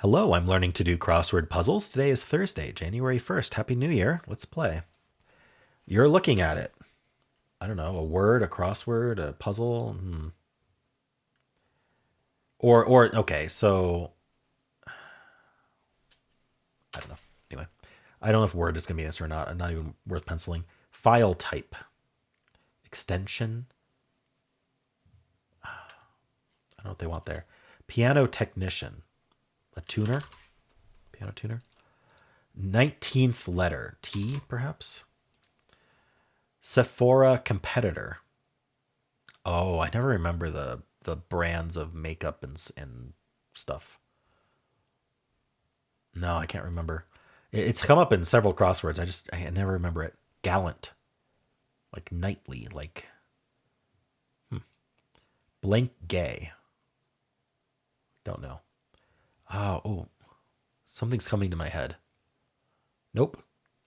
Hello, I'm learning to do crossword puzzles. Today is Thursday, January 1st. Happy New Year. Let's play. You're looking at it. I don't know, a word, a crossword, a puzzle. Or okay, so I don't know. Anyway, I don't know if word is going to be this or not. Not even worth penciling. File type. Extension. I don't know what they want there. Piano technician. A tuner. Piano tuner. 19th letter. T, perhaps? Sephora competitor. Oh, I never remember the brands of makeup and stuff. No, I can't remember. It's come up in several crosswords. I never remember it. Gallant, like knightly, like blank gay. Don't know. Oh, something's coming to my head. Nope,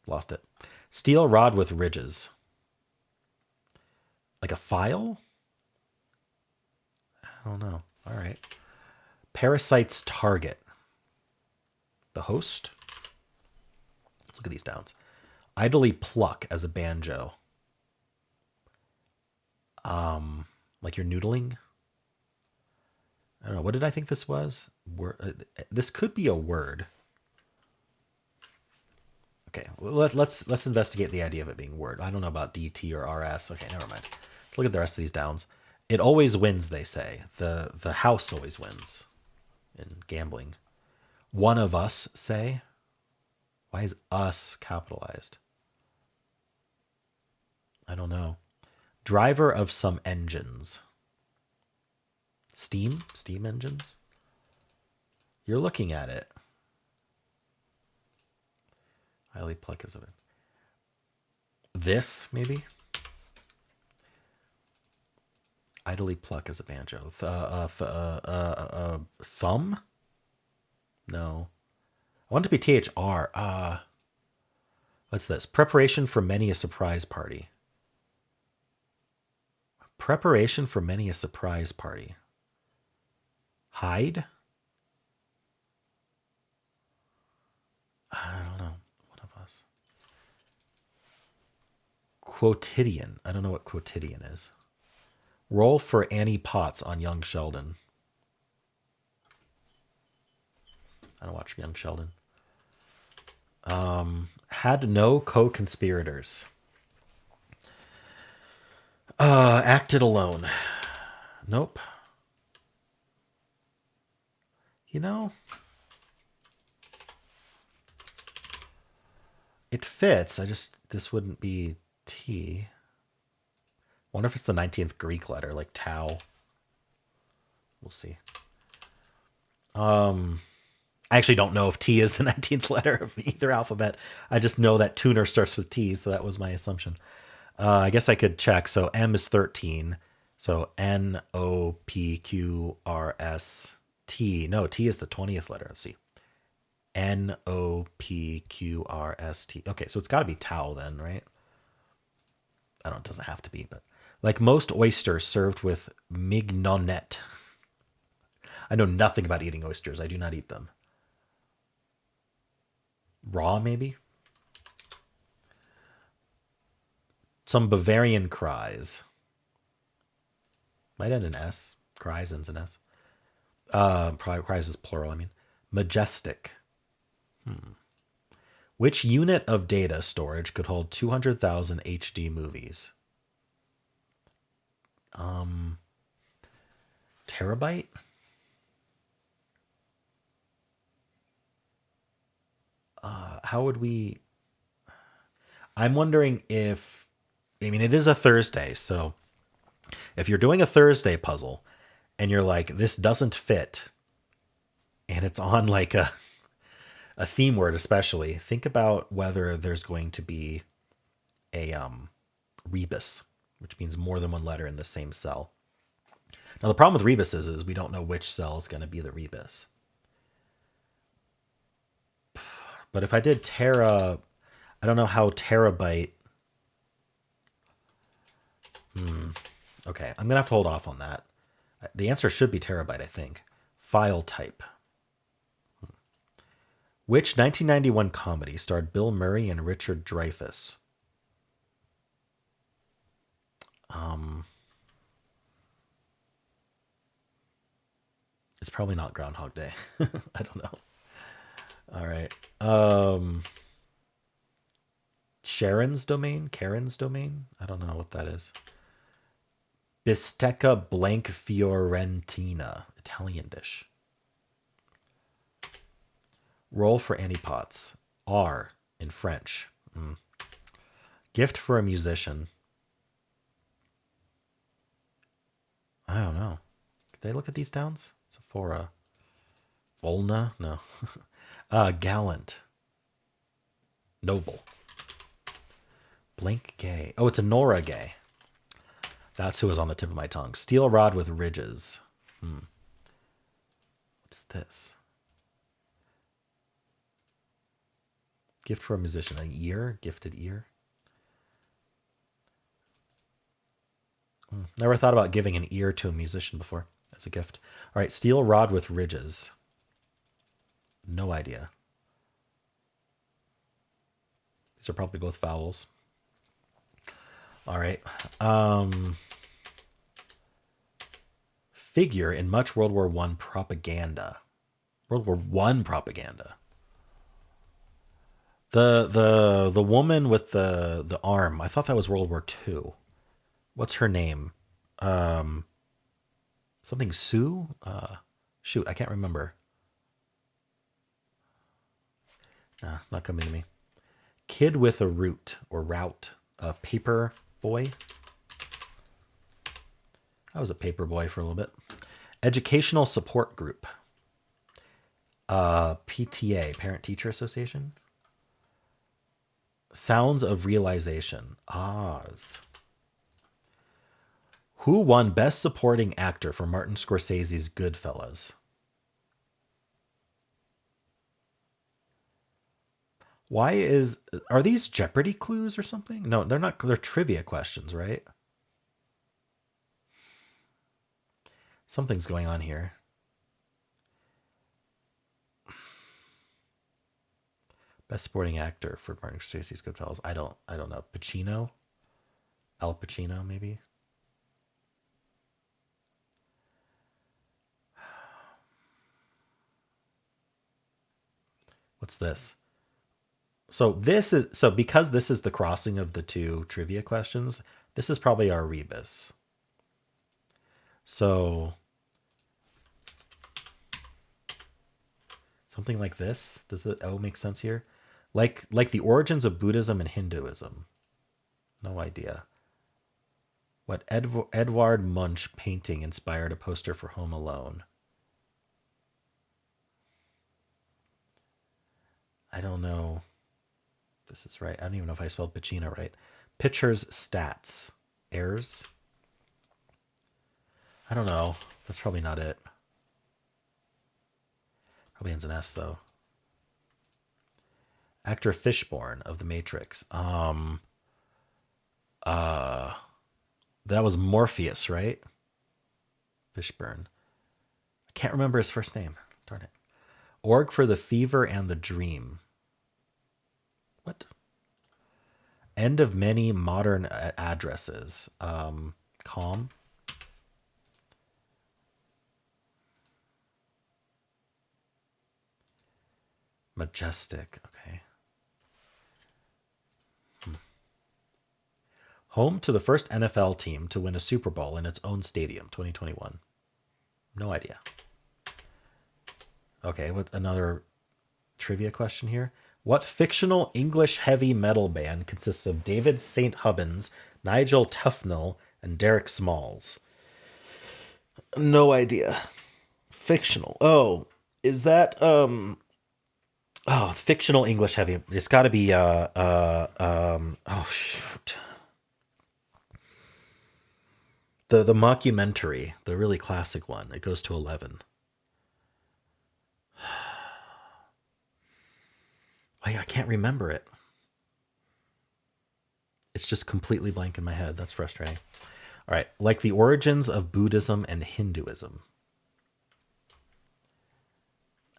lost it. Steel rod with ridges, like a file. I don't know. All right. Parasite's target. The host. Let's look at these downs. Idly pluck as a banjo. Like you're noodling. I don't know. What did I think this was? This could be a word. Okay, well, let's investigate the idea of it being word. I don't know about DT or RS. Okay, never mind. Look at the rest of these downs. It always wins, they say. The house always wins in gambling. One of us say. Why is us capitalized? I don't know. Driver of some engines. Steam engines. You're looking at it. Highly pluck is of it. This maybe. Idly pluck as a banjo. Thumb. No. I want it to be THR. What's this? Preparation for many a surprise party. Preparation for many a surprise party. Hide? I don't know. One of us. Quotidian. I don't know what quotidian is. Roll for Annie Potts on Young Sheldon. I don't watch Young Sheldon. Had no co-conspirators. Acted alone. Nope. You know, it fits. This wouldn't be T. Wonder if it's the 19th Greek letter, like tau. We'll see. I actually don't know if T is the 19th letter of either alphabet. I just know that tuner starts with T, so that was my assumption. I guess I could check. So M is 13. So NOPQRST. No, T is the 20th letter. Let's see. NOPQRST. Okay, so it's got to be tau then, right? I don't know, it doesn't have to be, but like most oysters served with mignonette. I know nothing about eating oysters. I do not eat them. Raw, maybe? Some Bavarian cries. Might end in S. Cries ends in S. Probably cries is plural, I mean. Majestic. Which unit of data storage could hold 200,000 HD movies? Terabyte? How would we... I'm wondering if... I mean, it is a Thursday, so if you're doing a Thursday puzzle and you're like, this doesn't fit, and it's on like a theme word especially, think about whether there's going to be a rebus, which means more than one letter in the same cell. Now, the problem with rebuses is we don't know which cell is going to be the rebus. But if I did tera, I don't know how terabyte. Okay, I'm going to have to hold off on that. The answer should be terabyte, I think. File type. Which 1991 comedy starred Bill Murray and Richard Dreyfuss? It's probably not Groundhog Day. I don't know. All right. Sharon's Domain? Karen's Domain? I don't know what that is. Bistecca blank Fiorentina. Italian dish. Roll for Annie Potts. R in French. Gift for a musician. I don't know. Did they look at these towns? Sephora. Volna? No. Gallant. Noble. Blank Gay. Oh, it's a Nora Gay. That's who was on the tip of my tongue. Steel rod with ridges. What's this? Gift for a musician. An ear? Gifted ear? Never thought about giving an ear to a musician before as a gift. All right, steel rod with ridges. No idea. These are probably both vowels. All right. Figure in much World War I propaganda. World War I propaganda. The woman with the arm. I thought that was World War II. What's her name? Something Sue? Shoot, I can't remember. Nah, not coming to me. Kid with a root or route. A paper boy. I was a paper boy for a little bit. Educational support group. PTA, Parent Teacher Association. Sounds of Realization. Oz. Who won Best Supporting Actor for Martin Scorsese's Goodfellas? Are these Jeopardy clues or something? No, they're not. They're trivia questions, right? Something's going on here. Best Supporting Actor for Martin Scorsese's Goodfellas. I don't know. Pacino? Al Pacino, maybe? What's this? So because this is the crossing of the two trivia questions, this is probably our rebus. So something like this. Does the O make sense here? Like the origins of Buddhism and Hinduism. No idea. What Edvard Munch painting inspired a poster for Home Alone? I don't know. This is right. I don't even know if I spelled Pacino right. Pitchers stats. Heirs. I don't know. That's probably not it. Probably ends in S though. Actor Fishburne of The Matrix. That was Morpheus, right? Fishburne. I can't remember his first name. Darn it. Org for the Fever and the Dream. What? End of many modern addresses. Calm. Majestic. Okay. Home to the first NFL team to win a Super Bowl in its own stadium, 2021. No idea. Okay, what another trivia question here? What fictional English heavy metal band consists of David St. Hubbins, Nigel Tufnell, and Derek Smalls? No idea. Fictional. Oh, is that fictional English heavy. It's got to be oh shoot. The mockumentary, the really classic one. It goes to 11. Wait, I can't remember it. It's just completely blank in my head. That's frustrating. All right, like the origins of Buddhism and Hinduism.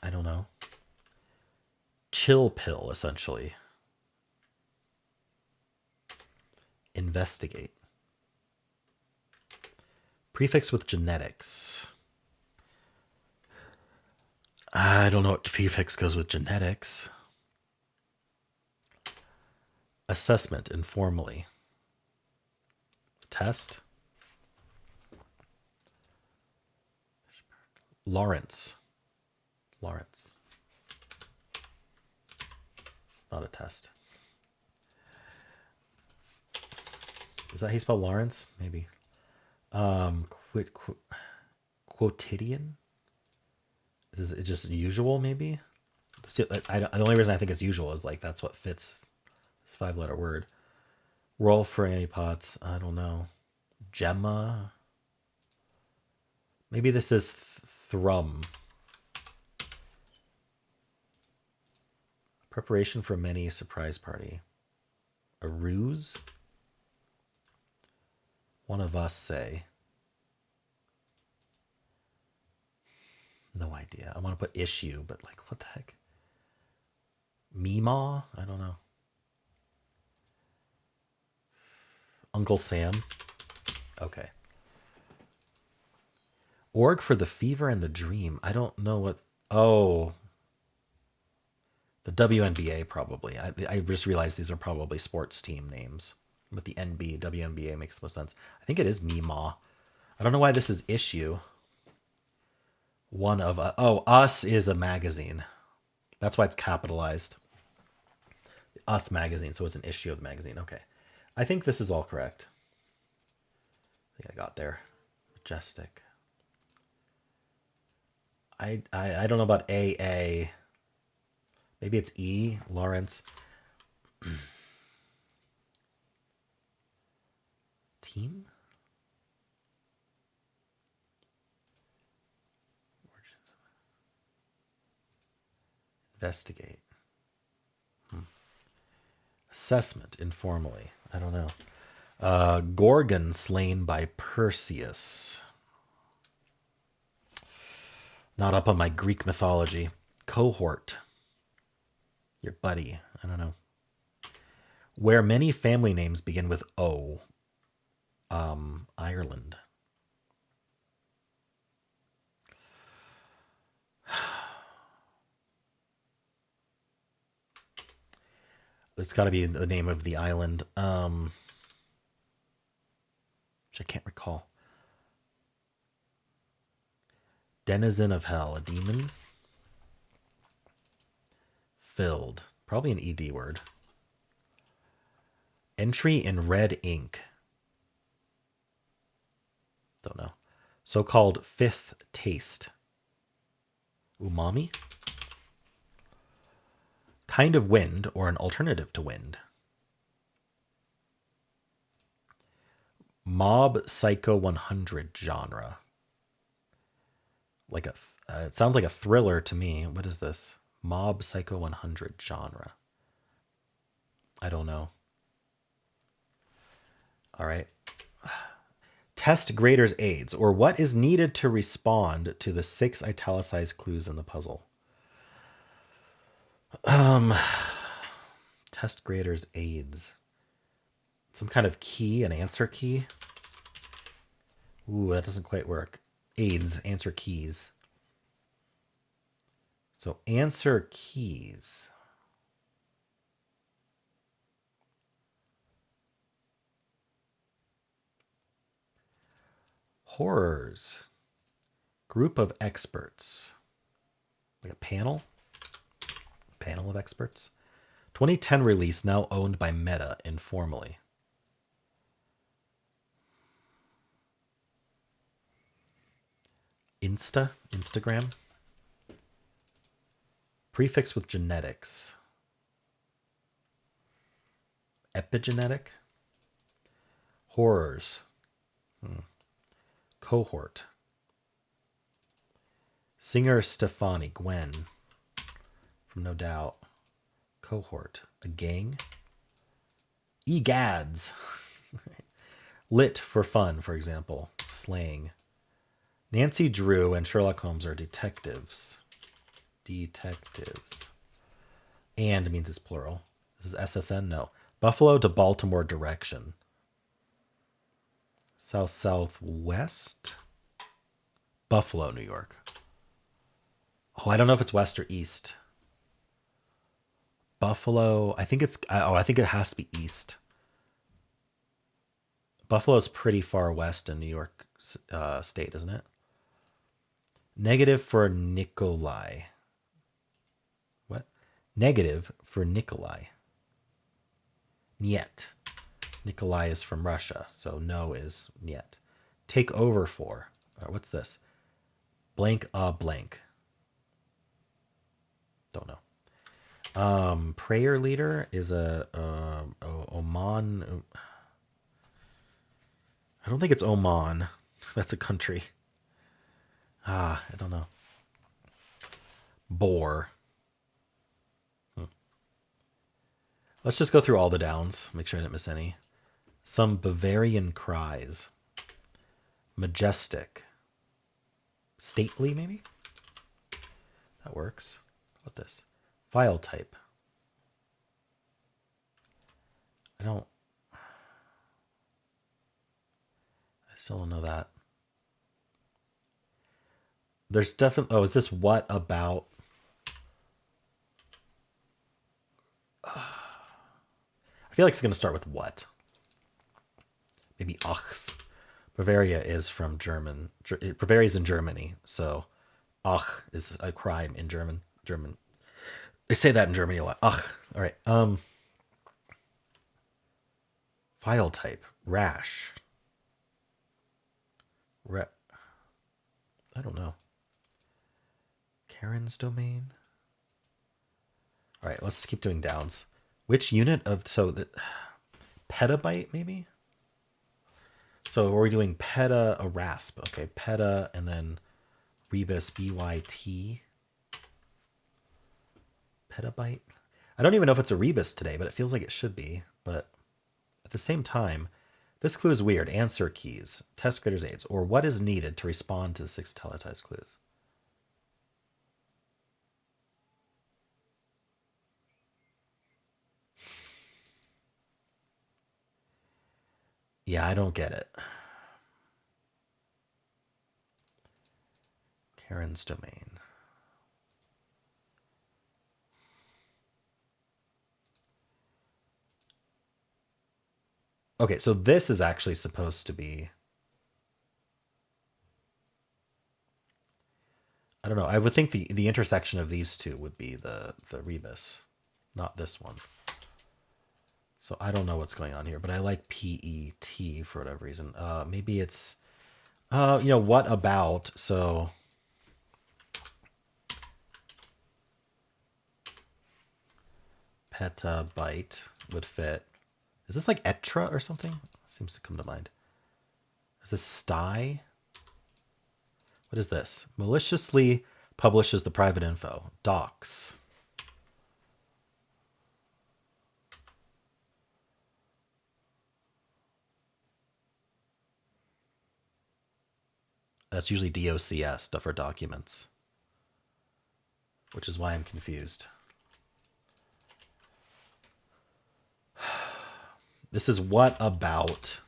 I don't know. chill pill, essentially. Investigate. Prefix with genetics. I don't know what prefix goes with genetics. Assessment, informally. Test. Lawrence. Lawrence. Not a test. Is that how you spell Lawrence? Maybe. Quotidian? Is it just usual, maybe? The only reason I think it's usual is like that's what fits this 5-letter word. Roll for antipots. I don't know. Gemma. Maybe this is thrum. Preparation for many surprise party. A ruse? One of us say. No idea. I want to put issue, but like, what the heck? Meemaw? I don't know. Uncle Sam? Okay. Org for the fever and the dream. I don't know what... Oh. The WNBA, probably. I just realized these are probably sports team names. But the WNBA makes the most sense. I think it is Meemaw. I don't know why this is issue. One of... Us is a magazine. That's why it's capitalized. Us magazine, so it's an issue of the magazine. Okay. I think this is all correct. I think I got there. Majestic. I don't know about AA. Maybe it's E, Lawrence. Team? Investigate. Assessment, informally. I don't know. Gorgon slain by Perseus. Not up on my Greek mythology. Cohort. Your buddy. I don't know. Where many family names begin with O. Ireland. It's got to be the name of the island. Which I can't recall. Denizen of hell. A demon. Filled. Probably an ED word. Entry in red ink. Don't know. So-called fifth taste. Umami? Kind of wind or an alternative to wind. Mob Psycho 100 genre. Like it sounds like a thriller to me. What is this? Mob Psycho 100 genre. I don't know. All right. Test grader's aids, or what is needed to respond to the 6 italicized clues in the puzzle. Test grader's aids. Some kind of key, an answer key. Ooh, that doesn't quite work. Aids, answer keys. So answer keys. Horrors. Group of experts. Like a panel? Panel of experts. 2010 release, now owned by Meta informally. Instagram. Prefix with genetics. Epigenetic. Horrors. Cohort. Singer Stefani, Gwen. From No Doubt. Cohort. A gang. Egads. Lit for fun, for example. Slang. Nancy Drew and Sherlock Holmes are detectives. Detectives. And means it's plural. This is SSN? No. Buffalo to Baltimore direction. South southwest. Buffalo, New York. Oh, I don't know if it's west or east. Buffalo, I think it's, oh, I think it has to be east. Buffalo's pretty far west in New York State, isn't it? Negative for Nikolai. What? Negative for Nikolai. Niet. Nikolai is from Russia, so no is niet. Take over for. What's this? Blank blank. Don't know. Prayer leader is a Oman. I don't think it's Oman. That's a country. I don't know. Boar. Let's just go through all the downs. Make sure I didn't miss any. Some Bavarian cries. Majestic. Stately, maybe? That works. What this? File type. I still don't know that. There's definitely, oh, is this what about? I feel like it's going to start with what. Maybe achs. Bavaria is from German. Bavaria is in Germany, so ach is a crime in German. They say that in Germany a lot. Ach. All right. File type. Rash. I don't know. Karen's domain. All right, let's keep doing downs. Which unit of, so the petabyte maybe? So are we doing peta, a rasp? Okay, peta, and then rebus, byt. Petabyte? I don't even know if it's a rebus today, but it feels like it should be. But at the same time, this clue is weird. Answer keys, test graders aids, or what is needed to respond to the 6 teletized clues. Yeah, I don't get it. Karen's domain. Okay, so this is actually supposed to be, I don't know. I would think the intersection of these two would be the rebus, not this one. So I don't know what's going on here, but I like PET for whatever reason. Maybe it's, what about? So petabyte would fit. Is this like etra or something? Seems to come to mind. Is this sty? What is this? Maliciously publishes the private info. Docs. That's usually DOCS, stuff for documents, which is why I'm confused. This is what about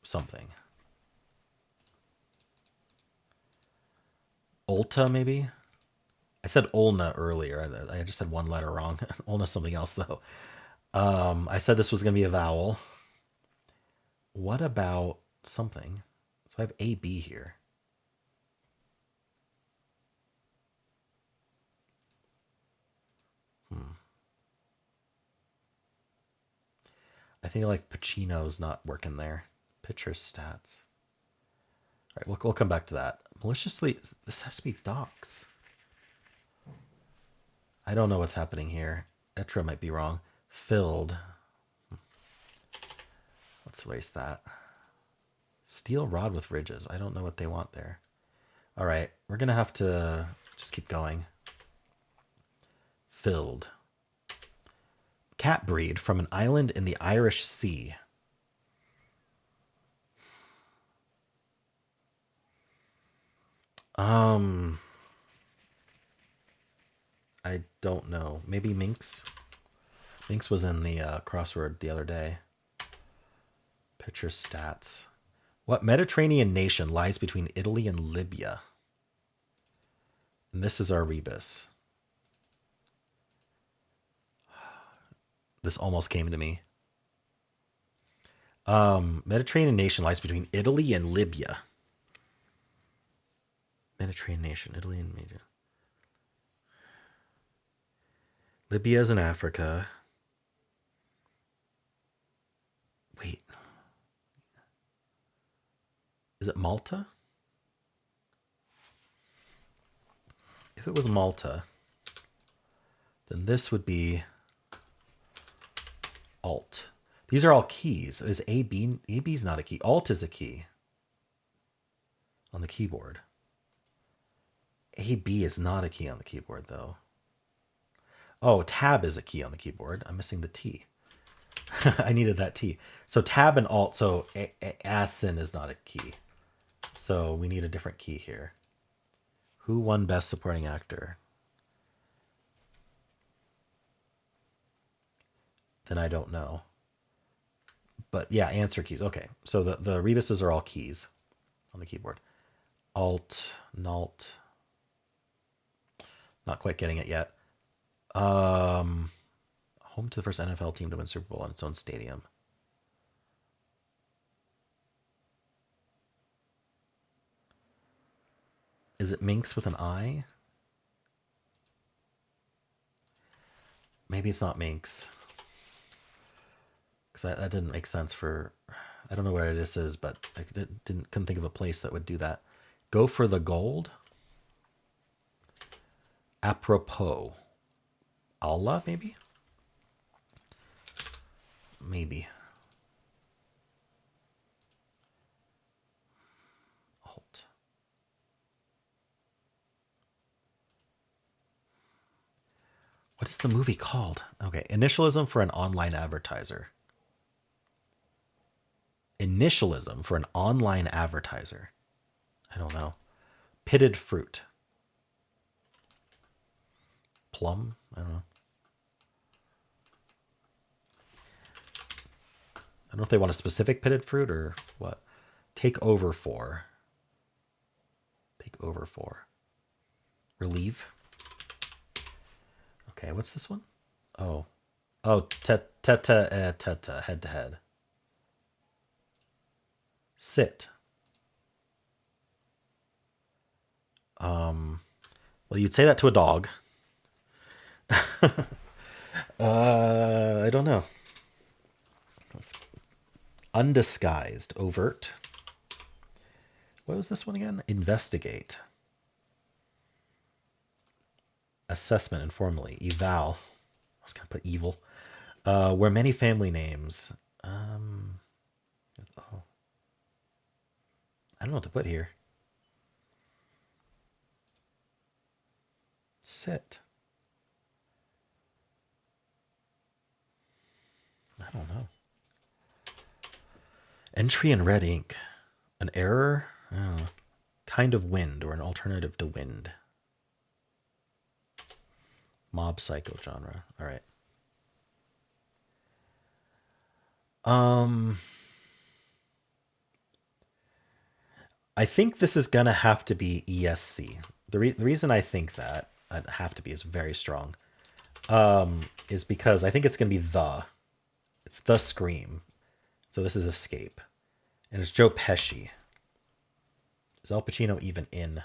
something. Ulta, maybe? I said ulna earlier. I just said one letter wrong. Ulna's something else, though. I said this was going to be a vowel. What about something? So I have AB here. I think like Pacino's not working there. Pitcher stats. All right, we'll come back to that. Maliciously, this has to be docs. I don't know what's happening here. Etra might be wrong. Filled. Let's erase that. Steel rod with ridges. I don't know what they want there. All right, we're going to have to just keep going. Filled. Cat breed from an island in the Irish Sea. I don't know. Maybe Minx. Minx was in the crossword the other day. Picture stats. What Mediterranean nation lies between Italy and Libya? And this is our rebus. This almost came to me. Mediterranean nation lies between Italy and Libya. Mediterranean nation, Italy and Libya. Libya is in Africa. Wait. Is it Malta? If it was Malta, then this would be Alt. These are all keys. Is A, B? A, B is not a key. Alt is a key on the keyboard. A, B is not a key on the keyboard, though. Oh, tab is a key on the keyboard. I'm missing the T. I needed that T. So tab and alt. So asin is not a key. So we need a different key here. Who won Best Supporting Actor? Then I don't know. But yeah, answer keys. Okay, so the rebuses are all keys on the keyboard. Alt, Nalt. Not quite getting it yet. Home to the first NFL team to win Super Bowl in its own stadium. Is it Minx with an I? Maybe it's not Minx. Because that didn't make sense for... I don't know where this is, but I couldn't think of a place that would do that. Go for the gold? Apropos. Allah, maybe? Maybe. Alt. What is the movie called? Okay, initialism for an online advertiser. Initialism for an online advertiser. I don't know. Pitted fruit. Plum? I don't know. I don't know if they want a specific pitted fruit or what. Take over for. Take over for. Relieve. Okay, what's this one? Oh. Oh, teta, head to head. Sit. Well, you'd say that to a dog. I don't know. Undisguised, overt. What was this one again? Investigate. Assessment, informally. Eval. I was going to put evil. Where many family names. Oh. I don't know what to put here. Sit. I don't know. Entry in red ink. An error? Oh. Kind of wind or an alternative to wind. Mob psycho genre. All right. I think this is going to have to be ESC. The reason I think that have to be is very strong. Is because I think it's going to be it's the Scream. So this is Escape. And it's Joe Pesci. Is Al Pacino even in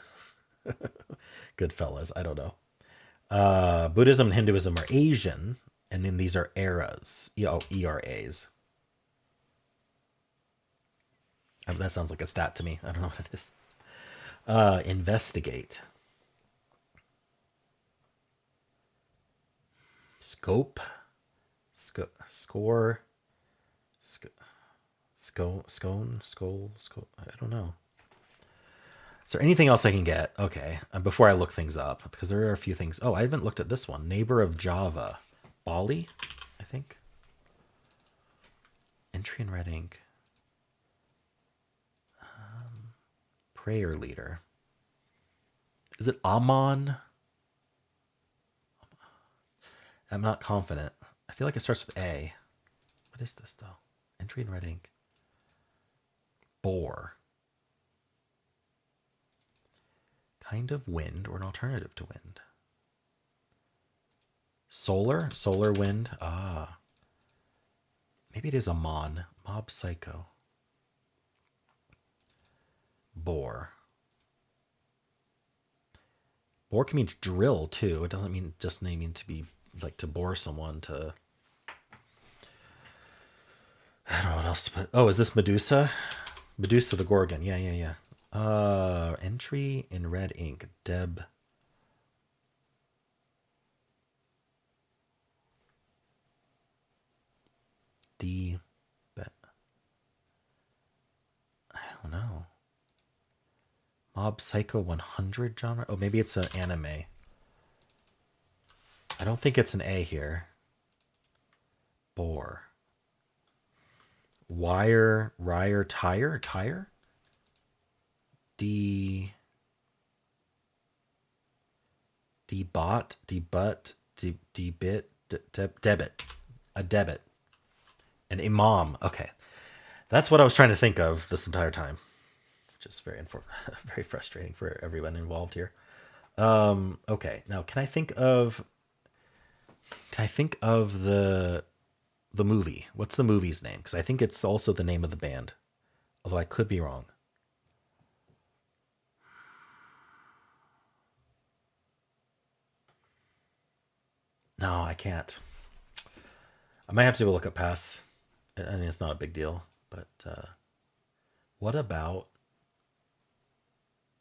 Goodfellas? I don't know. Buddhism and Hinduism are Asian, and then these are eras, ERAs. That sounds like a stat to me. I don't know what it is. Investigate. Scope. Score. Scone. I don't know. Is there anything else I can get? Okay, before I look things up, because there are a few things. Oh, I haven't looked at this one. Neighbor of Java. Bali, I think. Entry in red ink. Prayer leader. Is it Amon? I'm not confident. I feel like it starts with A. What is this though? Entry in red ink. Bore. Kind of wind or an alternative to wind. Solar? Solar wind? Ah. Maybe it is a mon. Mob psycho. Bore. Bore can mean drill too. It doesn't mean just mean to be like to bore someone to. I don't know what else to put. Oh, is this Medusa? Medusa the Gorgon. Yeah, yeah, yeah. Entry in red ink. Deb. D. I don't know. Mob Psycho 100 genre? Oh, maybe it's an anime. I don't think it's an A here. Bore. Wire, Ryer, Tire? Tire? D. Debot, debut, debit, debit. A debit. An imam. Okay. That's what I was trying to think of this entire time. Which is very very frustrating for everyone involved here. Okay. Now can I think of the movie? What's the movie's name? Because I think it's also the name of the band. Although I could be wrong. No, I can't. I might have to look up pass. I mean, it's not a big deal, but what about?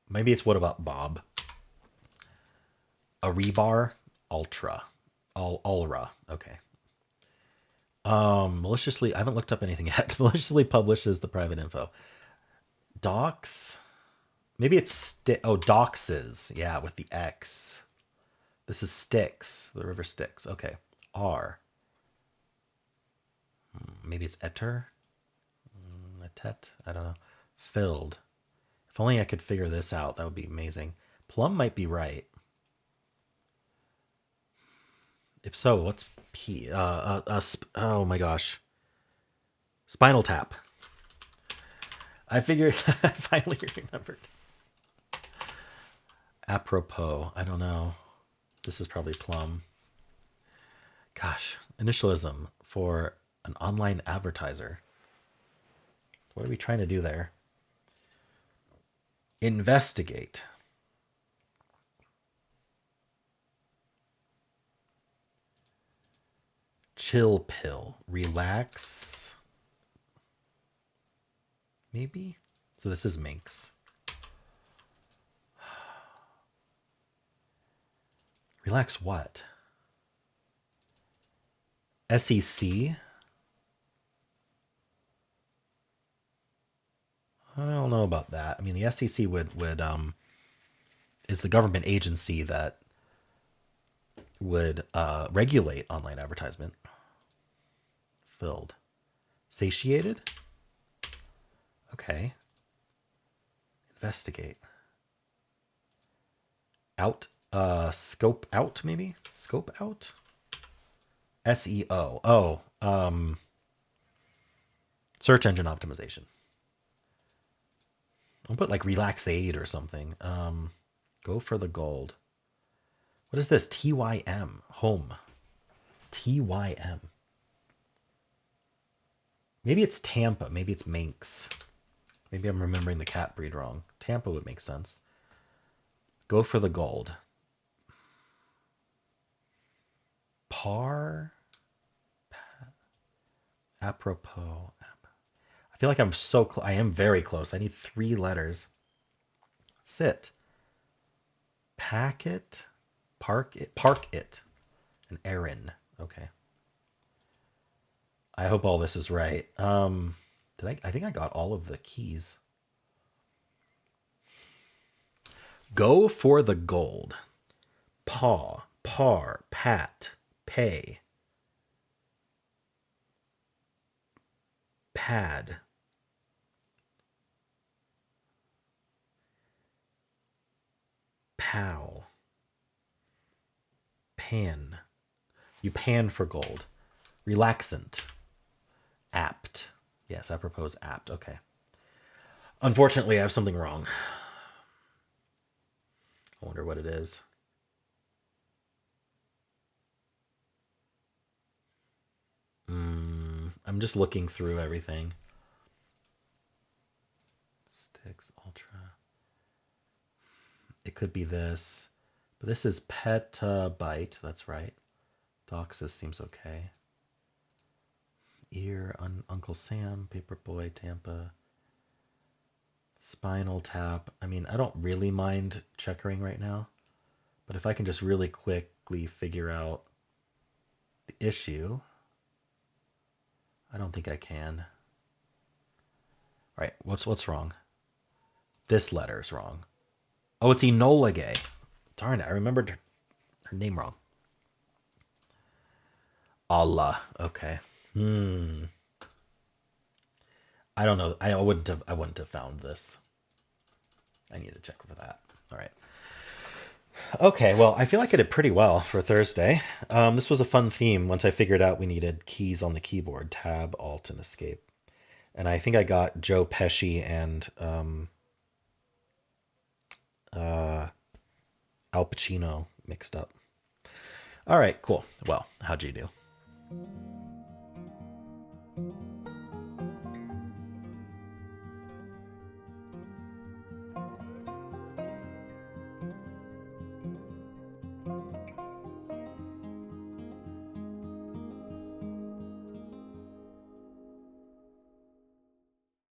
Maybe it's what about Bob? A rebar ultra, ulra. Okay. Maliciously. I haven't looked up anything yet. Maliciously publishes the private info. Docs. Maybe it's doxes. Yeah, with the X. This is Styx. The river Styx. Okay. R. Maybe it's etter. Etet. I don't know. Filled. If only I could figure this out. That would be amazing. Plum might be right. If so, what's P? Oh my gosh. Spinal Tap. I figured. I finally remembered. Apropos. I don't know. This is probably Plum. Gosh. Initialism for an online advertiser. What are we trying to do there? Investigate. Chill pill. Relax. Maybe? So this is Minx. Relax what? SEC? I don't know about that. I mean, the SEC would is the government agency that would regulate online advertisement. Filled. Satiated? Okay. Investigate. Out. Scope out, maybe? Scope out? SEO. Oh. Search engine optimization. I'll put like relax aid or something. Go for the gold. What is this? TYM. Home. TYM. Maybe it's Tampa. Maybe it's Manx. Maybe I'm remembering the cat breed wrong. Tampa would make sense. Go for the gold. Par. Apropos. I feel like I'm so close. I am very close. I need 3 letters. Sit. Packet. Park it. Park it. An errand. Okay. I hope all this is right. I think I got all of the keys. Go for the gold. Paw. Par. Pat. Pay. Pad. Pal. Pan. You pan for gold. Relaxant. Apt. Yes, I propose apt. Okay. Unfortunately, I have something wrong. I wonder what it is. I'm just looking through everything. Sticks Ultra. It could be this. But this is petabyte. That's right. Doxus seems okay. Ear, Uncle Sam, Paperboy, Tampa. Spinal Tap. I mean, I don't really mind checkering right now. But if I can just really quickly figure out the issue, I don't think I can. All right, what's wrong? This letter is wrong. Oh, it's Enola Gay. Darn it, I remembered her name wrong. Allah. Okay. I don't know. I wouldn't have found this. I need to check for that. All right. Okay, well, I feel like I did pretty well for Thursday. This was a fun theme once I figured out we needed keys on the keyboard, Tab, Alt, and Escape. And I think I got Joe Pesci and Al Pacino mixed up. All right, cool. Well, how'd you do?